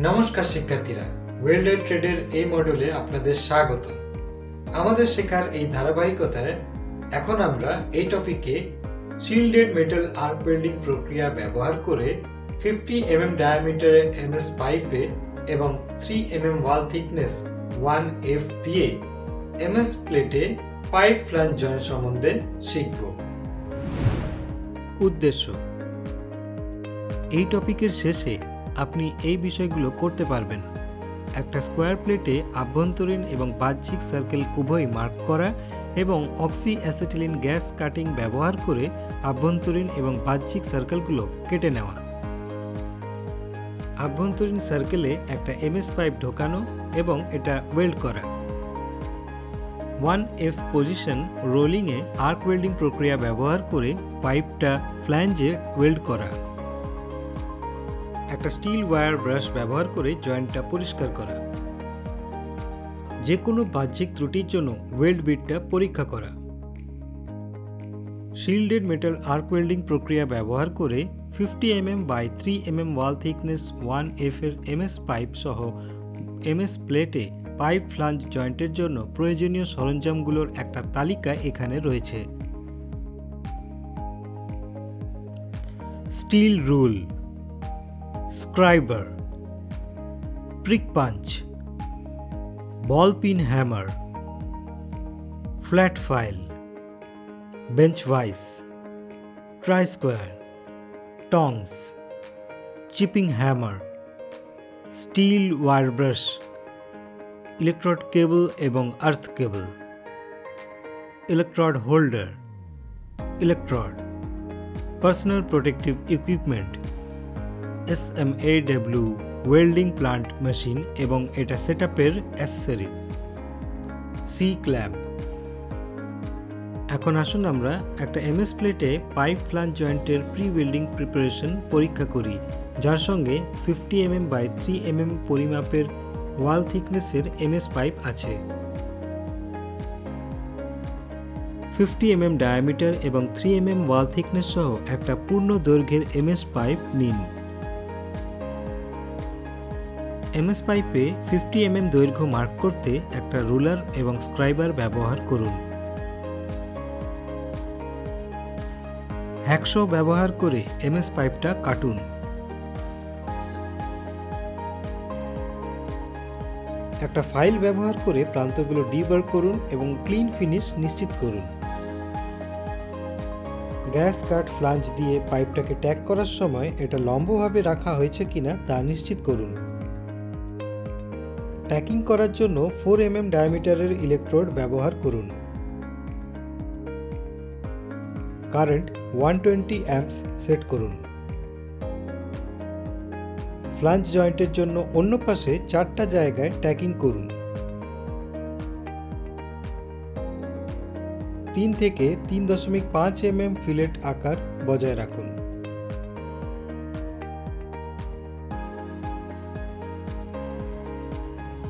নমস্কার শিক্ষার্থীরা, ওয়েল্ডার ট্রেডের এই মডিউলে আপনাদের স্বাগত। আমাদের শেখার এই ধারাবাহিকতায় এখন আমরা এই টপিকে শিল্ডেড মেটাল আর্ক ওয়েল্ডিং প্রক্রিয়া ব্যবহার করে 50 mm ডায়ামিটারের এমএস পাইপে এবং 3 mm ওয়াল থিকনেস 1F দিয়ে এমএস প্লেটে পাইপ ফ্লাঞ্জ জয়েন্ট সম্বন্ধে শিখব। উদ্দেশ্য: এই টপিকের শেষে আপনি এই বিষয়গুলো করতে পারবেন: একটা স্কোয়ার প্লেটে আভ্যন্তরীণ এবং বাহ্যিক সার্কেল উভয় মার্ক করা এবং অক্সি অ্যাসিটিলিন গ্যাস কাটিং ব্যবহার করে আভ্যন্তরীণ এবং বাহ্যিক সার্কেলগুলো কেটে নেওয়া, আভ্যন্তরীণ সার্কেলে একটা এমএস পাইপ ঢোকানো এবং এটা ওয়েল্ড করা, 1F পজিশন রোলিংয়ে আর্ক ওয়েল্ডিং প্রক্রিয়া ব্যবহার করে পাইপটা ফ্ল্যাঞ্জে ওয়েল্ড করা, একটা স্টিল ওয়্যার ব্রাশ ব্যবহার করে জয়েন্টটা পরিষ্কার করা, যে কোনো বাহ্যিক ত্রুটির জন্য ওয়েল্ড বিটটা পরীক্ষা করা। শিল্ডেড মেটাল আর্ক ওয়েল্ডিং প্রক্রিয়া ব্যবহার করে 50 mm by 3 mm wall thickness 1F এর এমএস পাইপ সহ এমএস প্লেটে পাইপ ফ্লাঞ্জ জয়েন্টের জন্য প্রয়োজনীয় সরঞ্জামগুলোর একটা তালিকা এখানে রয়েছে। Steel rule, scriber, prick punch, ball pin hammer, flat file, bench vice, try square, tongs, chipping hammer, steel wire brush, electrode cable এবং earth cable, electrode holder, electrode, personal protective equipment, SMAW welding plant machine এবং এটা সেটআপের accessories, C clamp. এখন আসুন আমরা একটা MS প্লেটে pipe flange জয়েন্টের pre welding preparation পরীক্ষা করি, যার সঙ্গে 50 mm বাই 3 mm পরিমাপের ওয়াল থিকনেসের এমএস পাইপ আছে। 50 mm ডায়ামিটার এবং 3 mm ওয়াল থিকনেস সহ একটা পূর্ণ দৈর্ঘ্যের এমএস পাইপ নিন। এমএস পাইপে 50 mm দৈর্ঘ্য মার্ক করতে একটা রুলার এবং স্ক্রাইবার ব্যবহার করুন। হ্যাকশো ব্যবহার করে এমএস পাইপটা কাটুন। একটা ফাইল ব্যবহার করে প্রান্তগুলো ডিবার করুন এবং ক্লিন ফিনিশ নিশ্চিত করুন। গ্যাস কাট ফ্লাঞ্জ দিয়ে পাইপটাকে ট্যাগ করার সময় এটা লম্বভাবে রাখা হয়েছে কিনা তা নিশ্চিত করুন। ট্যাকিং করার জন্য 4 mm ডায়ামিটারের ইলেকট্রোড ব্যবহার করুন। কারেন্ট 120 অ্যাম্পস সেট করুন। ফ্লাঞ্জ জয়েন্টের জন্য অন্য পাশে 4টা জায়গায় ট্যাকিং করুন। 3 থেকে 3.5 mm ফিলেট আকার বজায় রাখুন।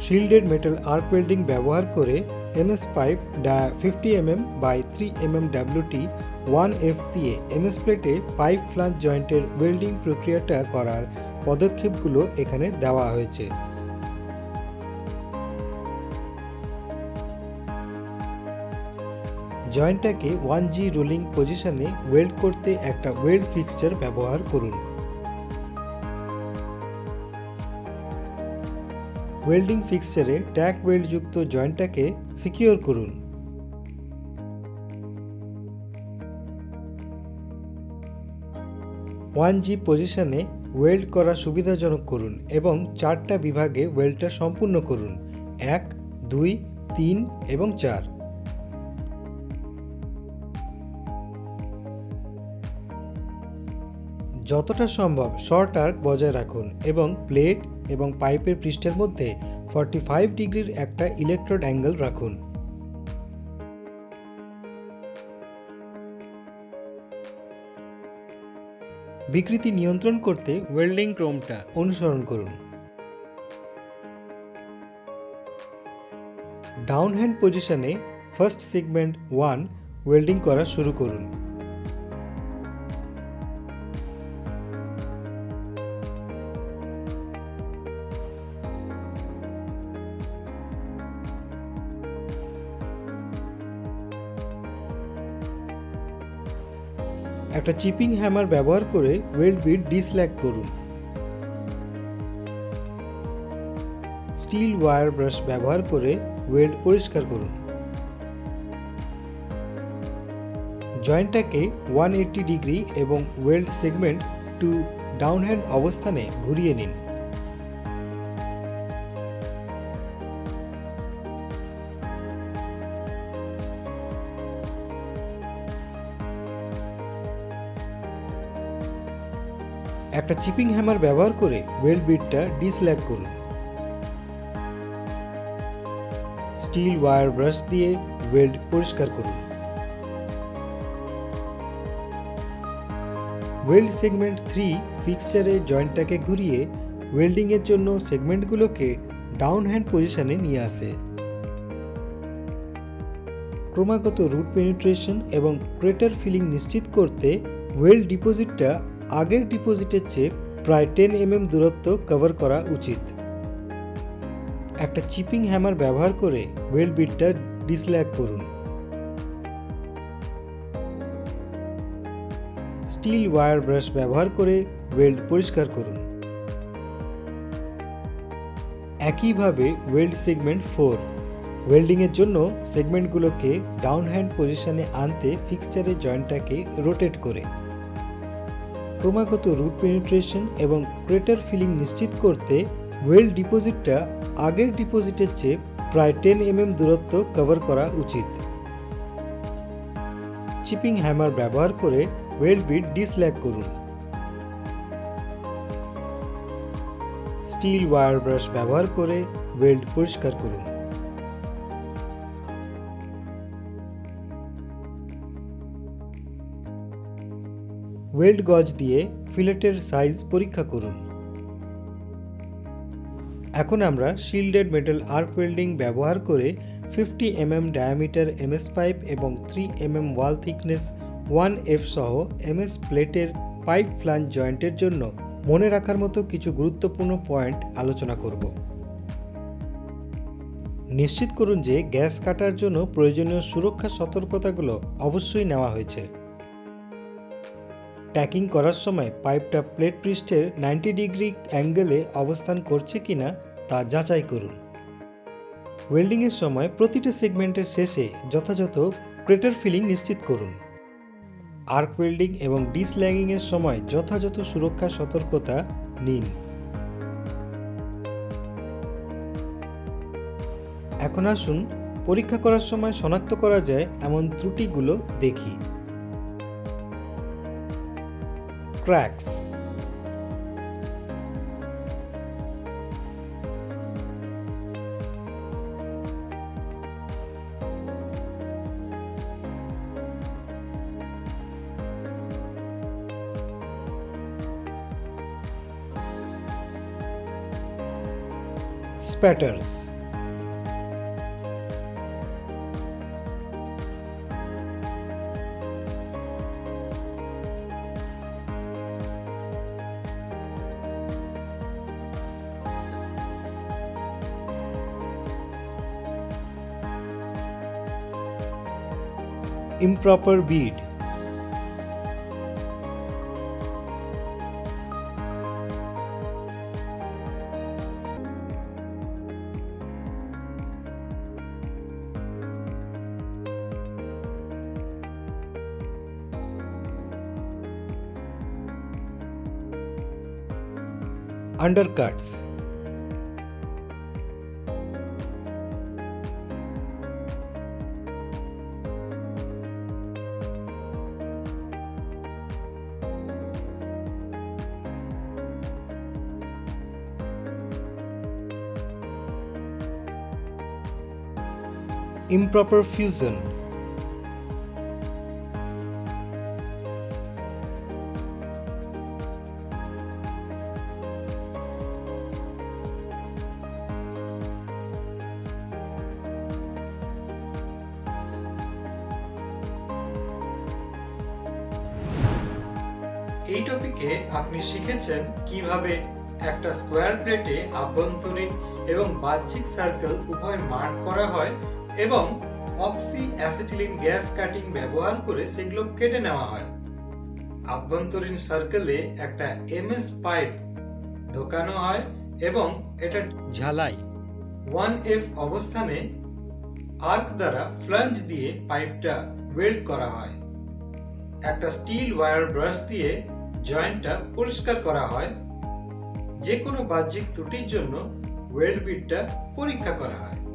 শিল্ডেড মেটাল আর্ক ওয়েল্ডিং ব্যবহার করে MS pipe 50 mm by 3 mm WT 1F দিয়ে এমএস প্লেটে পাইপ ফ্লাঞ্জ জয়েন্টের ওয়েল্ডিং প্রক্রিয়াটা করার পদক্ষেপগুলো এখানে দেওয়া হয়েছে। জয়েন্টটাকে 1G রোলিং পজিশনে ওয়েল্ড করতে একটা ওয়েল্ড ফিক্সচার ব্যবহার করুন। ওয়েল্ডিং ফিক্সচারে ট্যাগ ওয়েল্ড যুক্ত জয়েন্টটাকে সিকিউর করুন। ওয়ান জি পজিশনে ওয়েল্ড করা সুবিধাজনক করুন এবং 4টা বিভাগে ওয়েল্ডটা সম্পূর্ণ করুন: 1, 2, 3 এবং 4। যতটা সম্ভব শর্ট আর্ক বজায় রাখুন এবং প্লেট এবং পাইপের পৃষ্ঠের মধ্যে 45 ডিগ্রির একটা ইলেকট্রোড অ্যাঙ্গেল রাখুন। বিকৃতি নিয়ন্ত্রণ করতে ওয়েল্ডিং ক্রমটা অনুসরণ করুন। ডাউন হ্যান্ড পজিশনে ফার্স্ট সেগমেন্ট 1 ওয়েল্ডিং করা শুরু করুন। একটা চিপিং হ্যামার ব্যবহার করে ওয়েল্ড বিট ডিস্ল্যাগ করুন। স্টিল ওয়্যার ব্রাশ ব্যবহার করে ওয়েল্ড পরিষ্কার করুন। জয়েন্টটাকে 180 ডিগ্রি এবং ওয়েল্ড সেগমেন্ট টু ডাউনহ্যান্ড অবস্থানে ঘুরিয়ে নিন। একটা চিপিং হ্যামার ব্যবহার করে ওয়েল্ড বিটটা ডিস্ল্যাগ করুন। স্টিল ওয়্যার ব্রাশ দিয়ে ওয়েল্ড পরিষ্কার করুন। ওয়েল্ড সেগমেন্ট 3 ফিক্সচারে জয়েন্টটাকে ঘুরিয়ে ওয়েল্ডিংয়ের জন্য সেগমেন্টগুলোকে ডাউন হ্যান্ড পজিশনে নিয়ে আসে। ক্রমাগত রুট পেনিট্রেশন এবং ক্রেটার ফিলিং নিশ্চিত করতে ওয়েল্ড ডিপোজিটটা আগের ডিপোজিটের চেয়ে প্রায় 10 mm দূরত্ব কভার করা উচিত। একটা চিপিং হ্যামার ব্যবহার করে ওয়েল্ড বিটটা ডিস্ল্যাগ করুন। স্টিল ওয়্যার ব্রাশ ব্যবহার করে ওয়েল্ড পরিষ্কার করুন। একইভাবে ওয়েল্ড সেগমেন্ট 4 ওয়েল্ডিংয়ের জন্য সেগমেন্টগুলোকে ডাউন হ্যান্ড পজিশনে আনতে ফিক্সচারের জয়েন্টটাকে রোটেট করে ক্রমাগত রুট পেনিট্রেশন এবং ক্রেটার ফিলিং নিশ্চিত করতে ওয়েল্ড ডিপোজিটটা আগের ডিপোজিটের চেয়ে প্রায় 10 mm দূরত্ব কভার করা উচিত। চিপিং হ্যামার ব্যবহার করে ওয়েল্ড বিট ডিস্ল্যাগ করুন। স্টিল ওয়্যার ব্রাশ ব্যবহার করে ওয়েল্ড পরিষ্কার করুন। ওয়েল্ড গজ দিয়ে ফিলেটের সাইজ পরীক্ষা করুন। এখন আমরা শিল্ডেড মেটাল আর্ক ওয়েল্ডিং ব্যবহার করে 50 mm ডায়ামিটার এমএস পাইপ এবং 3 mm ওয়াল থিকনেস 1F সহ এমএস প্লেটের পাইপ ফ্লাঞ্জ জয়েন্টের জন্য মনে রাখার মতো কিছু গুরুত্বপূর্ণ পয়েন্ট আলোচনা করব। নিশ্চিত করুন যে গ্যাস কাটার জন্য প্রয়োজনীয় সুরক্ষা সতর্কতাগুলো অবশ্যই নেওয়া হয়েছে। ট্যাকিং করার সময় পাইপটা প্লেট পৃষ্ঠের 90 ডিগ্রি অ্যাঙ্গেলে অবস্থান করছে কিনা তা যাচাই করুন। ওয়েল্ডিংয়ের সময় প্রতিটা সেগমেন্টের শেষে যথাযথ ক্রেটার ফিলিং নিশ্চিত করুন। আর্ক ওয়েল্ডিং এবং ডিস্ল্যাগিংয়ের সময় যথাযথ সুরক্ষা সতর্কতা নিন। এখন আসুন পরীক্ষা করার সময় শনাক্ত করা যায় এমন ত্রুটিগুলো দেখি। Cracks, spatters, improper bead, undercuts, improper fusion, এই টপিকে আপনি শিখেছেন কিভাবে একটা স্কোয়ার প্লেটে আভ্যন্তরীণ এবং বাহ্যিক সার্কেল উভয় মার্ক করা হয় এবং অক্সি অ্যাসিটিলিন গ্যাস কাটিং ব্যবহার করে সেগুলো কেটে নেওয়া হয়। আভ্যন্তরীণ সার্কেলে একটা এমএস পাইপ ঢোকানো হয় এবং এটা ঝালাই 1F অবস্থানে আর্ক দ্বারা ফ্লাঞ্জ দিয়ে পাইপটা ওয়েল্ড করা হয়। একটা স্টিল ওয়্যার ব্রাশ দিয়ে জয়েন্টটা পরিষ্কার করা হয়। যে কোনো বাহ্যিক ত্রুটির জন্য ওয়েল্ড বিটটা পরীক্ষা করা হয়।